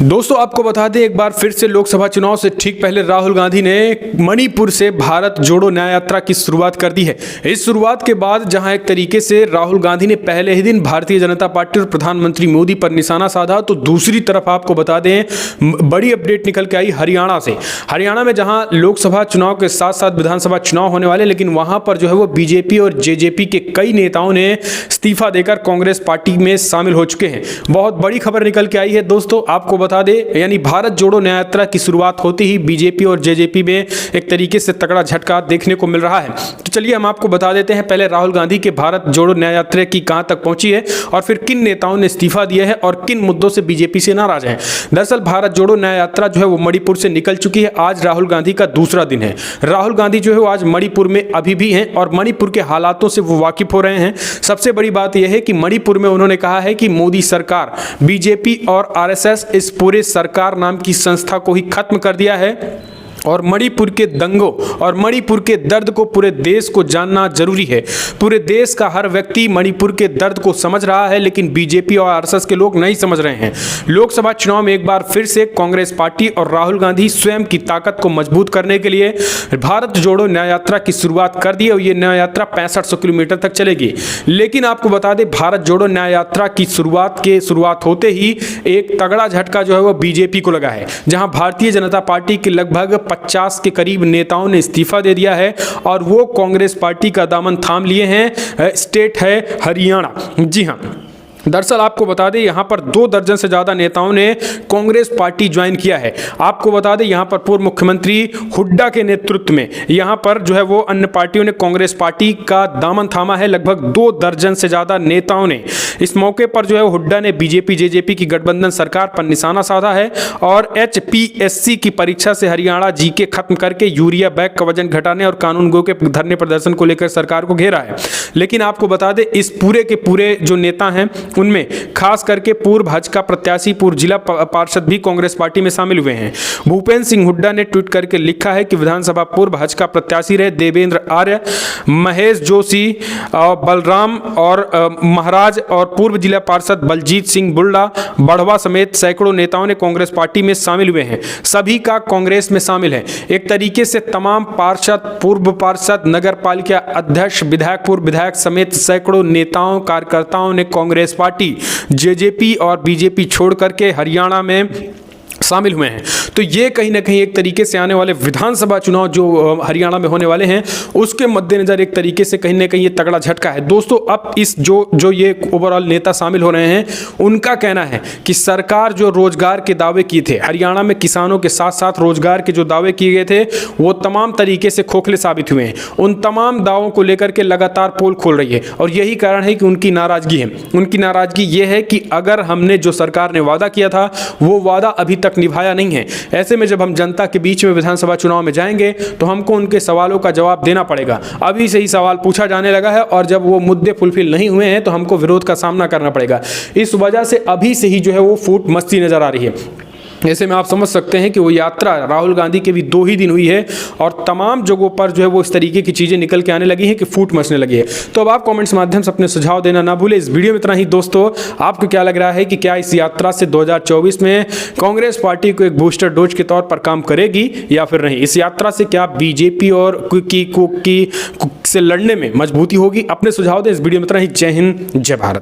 दोस्तों आपको बता दें एक बार फिर से लोकसभा चुनाव से ठीक पहले राहुल गांधी ने मणिपुर से भारत जोड़ो न्याय यात्रा की शुरुआत कर दी है। इस शुरुआत के बाद जहां एक तरीके से राहुल गांधी ने पहले ही दिन भारतीय जनता पार्टी और प्रधानमंत्री मोदी पर निशाना साधा, तो दूसरी तरफ आपको बता दें बड़ी अपडेट निकल के आई हरियाणा से। हरियाणा में जहां लोकसभा चुनाव के साथ साथ विधानसभा चुनाव होने वाले, लेकिन वहां पर जो है वो बीजेपी और जेजेपी के कई नेताओं ने इस्तीफा देकर कांग्रेस पार्टी में शामिल हो चुके हैं। बहुत बड़ी खबर निकल के आई है दोस्तों, आपको बता दें यानी भारत जोड़ो न्याय यात्रा की शुरुआत होती ही बीजेपी और जेजेपी में एक तरीके से तगड़ा झटका देखने को मिल रहा है। तो चलिए हम आपको बता देते हैं पहले राहुल गांधी के भारत जोड़ो न्याय यात्रा की कहां तक पहुंची है और फिर किन नेताओं ने इस्तीफा दिया है और किन मुद्दों से बीजेपी से नाराज हैं। दरअसल भारत जोड़ो न्याय यात्रा जो है वो मणिपुर से निकल चुकी है। आज राहुल गांधी का दूसरा दिन है। राहुल गांधी जो है वो आज मणिपुर में अभी भी हैं और मणिपुर के हालातों से वो वाकिफ हो रहे हैं। सबसे बड़ी बात यह है कि मणिपुर में उन्होंने कहा है कि मोदी सरकार, बीजेपी और आरएसएस इस पूरे सरकार नाम की संस्था को ही खत्म कर दिया है और मणिपुर के दंगों और मणिपुर के दर्द को पूरे देश को जानना जरूरी है। पूरे देश का हर व्यक्ति मणिपुर के दर्द को समझ रहा है, लेकिन बीजेपी और आरएसएस के लोग नहीं समझ रहे हैं। लोकसभा चुनाव में एक बार फिर से कांग्रेस पार्टी और राहुल गांधी स्वयं की ताकत को मजबूत करने के लिए भारत जोड़ो न्याय यात्रा की शुरुआत कर दी और ये न्याय यात्रा 6500 किलोमीटर तक चलेगी। लेकिन आपको बता दें भारत जोड़ो न्याय यात्रा की शुरुआत होते ही एक तगड़ा झटका जो है वो बीजेपी को लगा है, जहां भारतीय जनता पार्टी के लगभग 50 के करीब नेताओं ने इस्तीफा दे दिया है और वो कांग्रेस पार्टी का दामन थाम लिए हैं। स्टेट है हरियाणा। जी हां, दरअसल आपको बता दें यहां पर 2 दर्जन से ज्यादा नेताओं ने कांग्रेस पार्टी ज्वाइन किया है। आपको बता दें यहां पर पूर्व मुख्यमंत्री हुड्डा के नेतृत्व में यहां पर जो है वो अन्य पार्टियों ने कांग्रेस पार्टी का दामन थामा है। लगभग 2 दर्जन से ज्यादा नेताओं ने इस मौके पर जो है हुड्डा ने बीजेपी जेजेपी की गठबंधन सरकार पर निशाना साधा है और एचपीएससी की परीक्षा से हरियाणा जीके खत्म करके यूरिया बैग का वजन घटाने और कानून गो के धरने प्रदर्शन को लेकर सरकार को घेरा है। लेकिन आपको बता दें इस पूरे के पूरे जो नेता हैं उनमें खास करके पूर्व भाजपा प्रत्याशी, पूर्व जिला पार्षद भी कांग्रेस पार्टी में शामिल हुए हैं। भूपेंद्र सिंह हुड्डा ने ट्वीट करके लिखा है कि विधानसभा पूर्व भाजपा प्रत्याशी रहे देवेंद्र आर्य, महेश जोशी, बलराम और महाराज और पूर्व जिला पार्षद बलजीत सिंह बुल्ला बढ़वा समेत सैकड़ों नेताओं ने कांग्रेस पार्टी में शामिल हुए हैं। सभी का कांग्रेस में शामिल है। एक तरीके से तमाम पार्षद, पूर्व पार्षद, नगर पालिका अध्यक्ष, विधायक, पूर्व विधायक समेत सैकड़ों नेताओं कार्यकर्ताओं ने कांग्रेस पार्टी, जेजेपी और बीजेपी छोड़ करके हरियाणा में शामिल हुए हैं। तो ये कहीं ना कहीं एक तरीके से आने वाले विधानसभा चुनाव जो हरियाणा में होने वाले हैं उसके मद्देनजर एक तरीके से कहीं ना कहीं ये तगड़ा झटका है। दोस्तों अब इस जो ये ओवरऑल नेता शामिल हो रहे हैं उनका कहना है कि सरकार जो रोजगार के दावे किए थे, हरियाणा में किसानों के साथ साथ रोजगार के जो दावे किए गए थे वो तमाम तरीके से खोखले साबित हुए हैं। उन तमाम दावों को लेकर के लगातार पोल खोल रही है और यही कारण है कि उनकी नाराजगी है। उनकी नाराजगी ये है कि अगर हमने जो सरकार ने वादा किया था वो वादा अभी तक निभाया नहीं है। ऐसे में जब हम जनता के बीच में विधानसभा चुनाव में जाएंगे तो हमको उनके सवालों का जवाब देना पड़ेगा। अभी से ही सवाल पूछा जाने लगा है और जब वो मुद्दे फुलफिल नहीं हुए हैं तो हमको विरोध का सामना करना पड़ेगा। इस वजह से अभी से ही जो है वो फूट मस्ती नजर आ रही है। ऐसे में आप समझ सकते हैं कि वो यात्रा राहुल गांधी के भी 2 ही दिन हुई है और तमाम जगहों पर जो है वो इस तरीके की चीज़ें निकल के आने लगी हैं कि फूट मचने लगी है। तो अब आप कमेंट्स माध्यम से अपने सुझाव देना ना भूलें। इस वीडियो में इतना ही दोस्तों। आपको क्या लग रहा है कि क्या इस यात्रा से 2024 में कांग्रेस पार्टी को एक बूस्टर डोज के तौर पर काम करेगी या फिर नहीं? इस यात्रा से क्या बीजेपी और से लड़ने में मजबूती होगी? अपने सुझाव दें। इस वीडियो में इतना ही। जय हिंद, जय भारत।